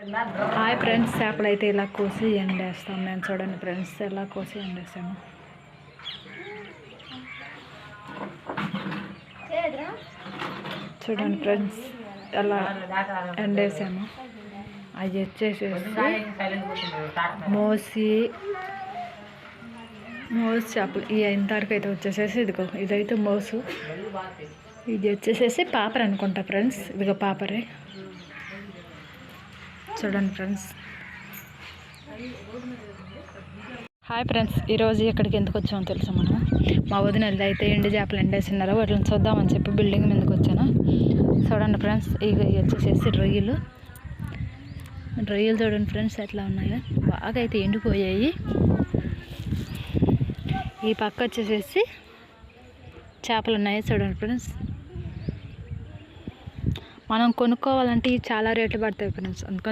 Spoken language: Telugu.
హాయ్ ఫ్రెండ్స్, చేపలు అయితే ఇలా కోసి ఎండేస్తాం. నేను చూడండి ఫ్రెండ్స్, ఎలా కోసి ఎండేసాము. చూడండి ఫ్రెండ్స్, ఎలా ఎండేసాము. అది వచ్చేసేసి మోసి చేపలు ఈ ఇంతవరకు అయితే వచ్చేసేసి ఇదిగో ఇదైతే మోసు, ఇది వచ్చేసేసి పాపర్ అనుకుంటా ఫ్రెండ్స్. ఇదిగో పాపరే. చూడండి ఫ్రెండ్స్. హాయ్ ఫ్రెండ్స్, ఈరోజు ఇక్కడికి ఎందుకు వచ్చామో తెలుసా? మనం మా వదినది అయితే ఎండు చేపలు ఎండేసినారు, వాటిని చూద్దామని చెప్పి బిల్డింగ్ మీదకి వచ్చాను. చూడండి ఫ్రెండ్స్, ఇవి వచ్చేసేసి రొయ్యలు చూడండి ఫ్రెండ్స్ ఎట్లా ఉన్నాయో. బాగా అయితే ఎండిపోయాయి. ఈ పక్క వచ్చేసేసి చేపలు ఉన్నాయి. చూడండి ఫ్రెండ్స్, మనం కొనుక్కోవాలంటే చాలా రేట్లు పడతాయి ఫ్రెండ్స్. అందుకని